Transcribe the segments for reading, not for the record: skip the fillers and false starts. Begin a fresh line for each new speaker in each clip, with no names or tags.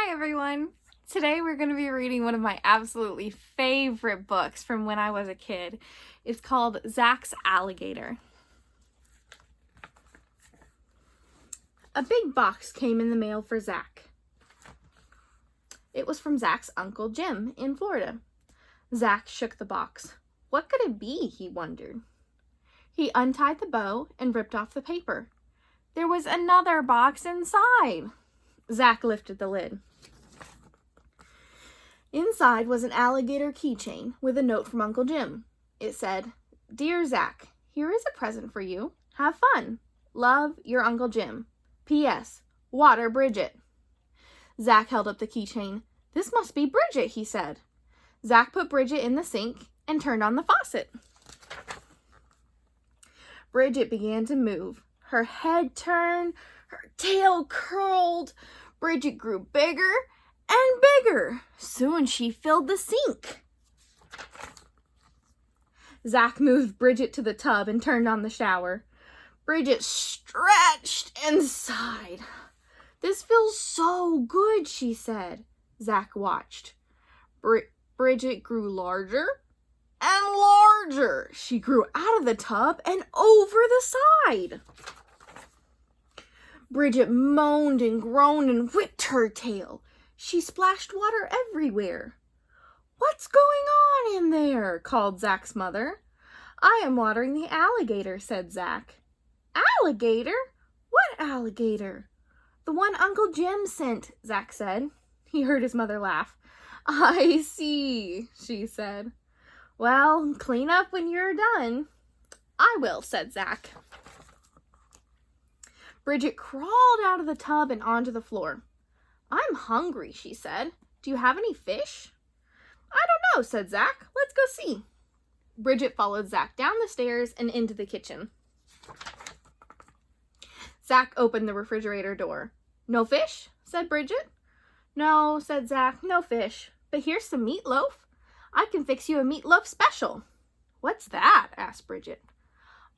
Hi everyone! Today we're going to be reading one of my absolutely favorite books from when I was a kid. It's called Zack's Alligator. A big box came in the mail for Zack. It was from Zack's Uncle Jim in Florida. Zack shook the box. What could it be, he wondered. He untied the bow and ripped off the paper. There was another box inside. Zack lifted the lid. Inside was an alligator keychain with a note from Uncle Jim. It said, "Dear Zack, here is a present for you. Have fun. Love, your Uncle Jim. P.S. Water Bridget." Zack held up the keychain. "This must be Bridget," he said. Zack put Bridget in the sink and turned on the faucet. Bridget began to move. Her head turned, her tail curled. Bridget grew bigger and bigger. Soon she filled the sink. Zack moved Bridget to the tub and turned on the shower. Bridget stretched and sighed. "This feels so good," she said. Zack watched. Bridget grew larger and larger. She grew out of the tub and over the side. Bridget moaned and groaned and whipped her tail. She splashed water everywhere. "What's going on in there?" called Zack's mother. "I am watering the alligator," said Zack. "Alligator? What alligator?" "The one Uncle Jim sent," Zack said. He heard his mother laugh. "I see," she said. "Well, clean up when you're done." "I will," said Zack. Bridget crawled out of the tub and onto the floor. "I'm hungry," she said. "Do you have any fish?" "I don't know," said Zack. "Let's go see." Bridget followed Zack down the stairs and into the kitchen. Zack opened the refrigerator door. "No fish?" said Bridget. "No," said Zack, "no fish. But here's some meatloaf. I can fix you a meatloaf special." "What's that?" asked Bridget.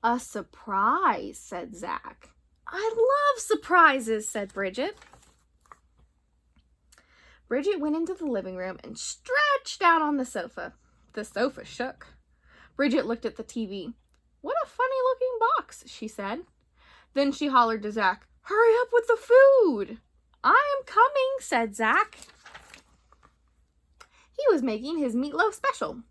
"A surprise," said Zack. "I love surprises," said Bridget. Bridget went into the living room and stretched out on the sofa. The sofa shook. Bridget looked at the TV. "What a funny-looking box," she said. Then she hollered to Zack, "Hurry up with the food." "I am coming," said Zack. He was making his meatloaf special.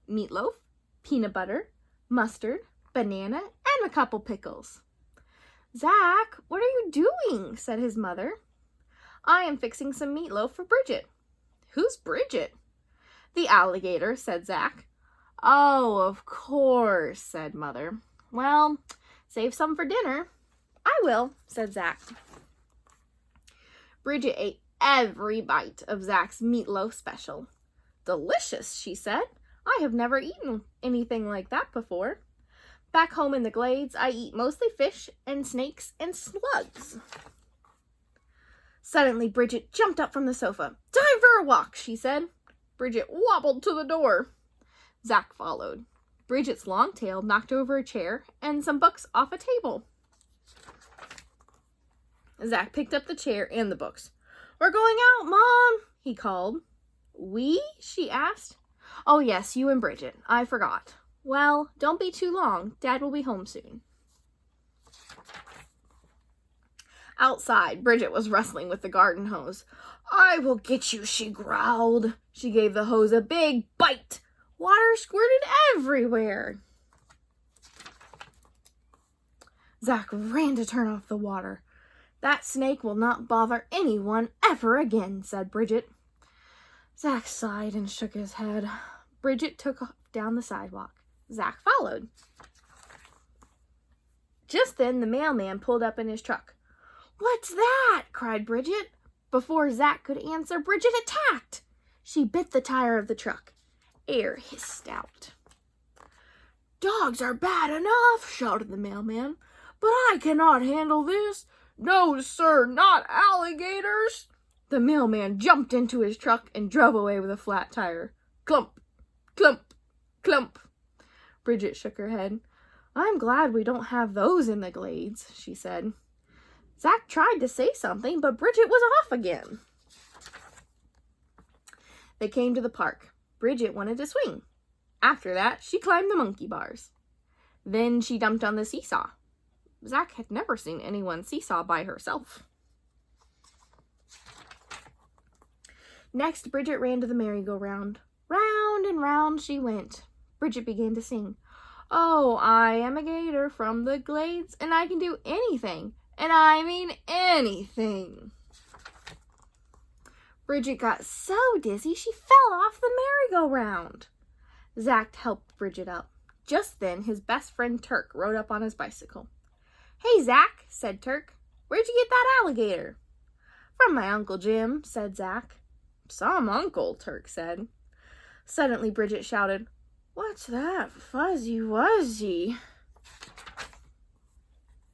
Meatloaf, peanut butter, mustard, banana, and a couple pickles. "Zack, what are you doing?" said his mother. "I am fixing some meatloaf for Bridget." "Who's Bridget?" "The alligator," said Zack. "Oh, of course," said Mother. "Well, save some for dinner." "I will," said Zack. Bridget ate every bite of Zack's meatloaf special. "Delicious," she said. "I have never eaten anything like that before. Back home in the glades, I eat mostly fish and snakes and slugs." Suddenly, Bridget jumped up from the sofa. "Time for a walk," she said. Bridget wobbled to the door. Zack followed. Bridget's long tail knocked over a chair and some books off a table. Zack picked up the chair and the books. "We're going out, Mom," he called. "We?" she asked. "Oh, yes, you and Bridget. I forgot." "Well, don't be too long. Dad will be home soon." Outside, Bridget was wrestling with the garden hose. "I will get you," she growled. She gave the hose a big bite. Water squirted everywhere. Zack ran to turn off the water. "That snake will not bother anyone ever again," said Bridget. Zack sighed and shook his head. Bridget took off down the sidewalk. Zack followed. Just then, the mailman pulled up in his truck. "What's that?" cried Bridget. Before Zack could answer, Bridget attacked. She bit the tire of the truck. Air hissed out. "Dogs are bad enough," shouted the mailman, "but I cannot handle this. No, sir, not alligators." The mailman jumped into his truck and drove away with a flat tire. Clump, clump, clump. Bridget shook her head. "I'm glad we don't have those in the glades," she said. Zack tried to say something, but Bridget was off again. They came to the park. Bridget wanted to swing. After that, she climbed the monkey bars. Then she jumped on the seesaw. Zack had never seen anyone seesaw by herself. Next, Bridget ran to the merry-go-round. Round and round she went. Bridget began to sing. Oh, I am a gator from the glades, and I can do anything, and I mean anything. Bridget got so dizzy she fell off the merry-go-round. Zack helped Bridget up. Just then, his best friend Turk rode up on his bicycle. Hey, Zack, said Turk. Where'd you get that alligator? From my Uncle Jim, said Zack. Some uncle, Turk said. Suddenly, Bridget shouted, What's that fuzzy wuzzy?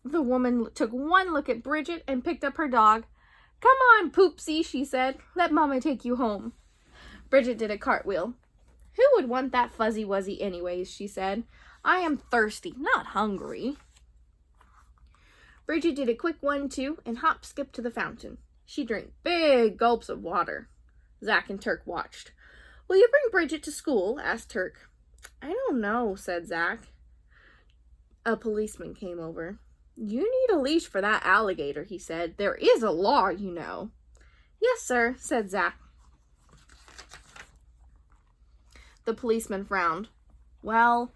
The woman took one look at Bridget and picked up her dog. Come on, Poopsie, she said. Let Mama take you home. Bridget did a cartwheel. Who would want that fuzzy wuzzy anyways, she said. I am thirsty, not hungry. Bridget did a quick 1-2 and hop-skipped to the fountain. She drank big gulps of water. Zack and Turk watched. Will you bring Bridget to school? Asked Turk. I don't know, said Zack. A policeman came over. You need a leash for that alligator, he said. There is a law, you know. Yes, sir, said Zack. The policeman frowned. Well,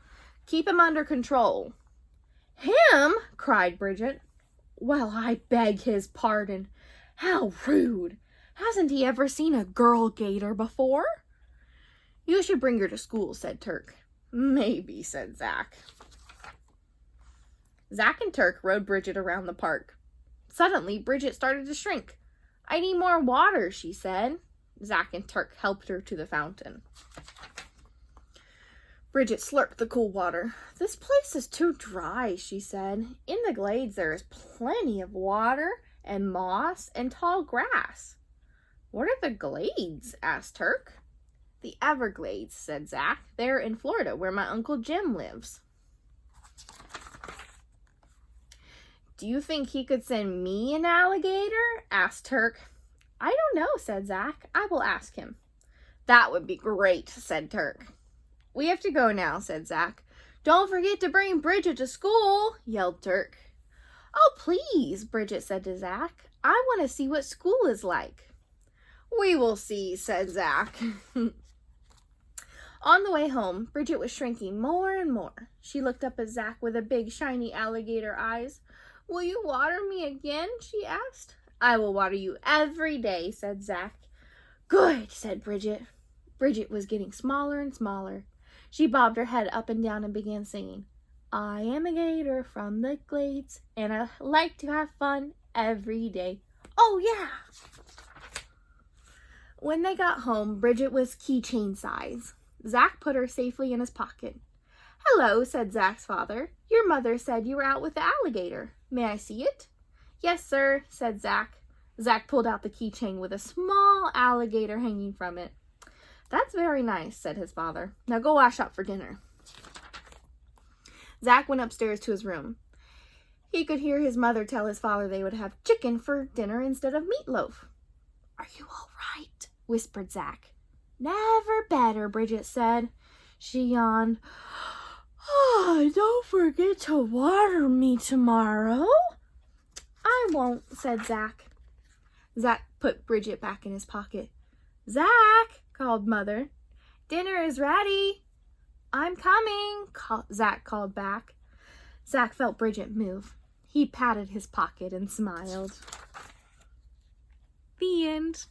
keep him under control. Him? Cried Bridget. Well, I beg his pardon. How rude. Hasn't he ever seen a girl gator before? You should bring her to school, said Turk. Maybe, said Zack. Zack and Turk rode Bridget around the park. Suddenly, Bridget started to shrink. I need more water, she said. Zack and Turk helped her to the fountain. Bridget slurped the cool water. This place is too dry, she said. In the glades there is plenty of water and moss and tall grass. What are the glades? Asked Turk. The Everglades, said Zack. They're in Florida, where my Uncle Jim lives. Do you think he could send me an alligator? Asked Turk. I don't know, said Zack. I will ask him. That would be great, said Turk. We have to go now, said Zack. Don't forget to bring Bridget to school, yelled Turk. Oh, please, Bridget said to Zack. I want to see what school is like. We will see, said Zack. On the way home, Bridget was shrinking more and more. She looked up at Zack with a big, shiny alligator eyes. Will you water me again? She asked. I will water you every day, said Zack. Good, said Bridget. Bridget was getting smaller and smaller. She bobbed her head up and down and began singing. I am a gator from the glades, and I like to have fun every day. Oh, yeah! When they got home, Bridget was keychain size. Zack put her safely in his pocket. Hello, said Zack's father. Your mother said you were out with the alligator. May I see it? Yes, sir, said Zack. Zack pulled out the keychain with a small alligator hanging from it. That's very nice, said his father. Now go wash up for dinner. Zack went upstairs to his room. He could hear his mother tell his father they would have chicken for dinner instead of meatloaf. Are you all right? Whispered Zack. Never better, Bridget said. She yawned. Oh, don't forget to water me tomorrow. I won't, said Zack. Zack put Bridget back in his pocket. Zack, called Mother. Dinner is ready. I'm coming, Zack called back. Zack felt Bridget move. He patted his pocket and smiled. The end.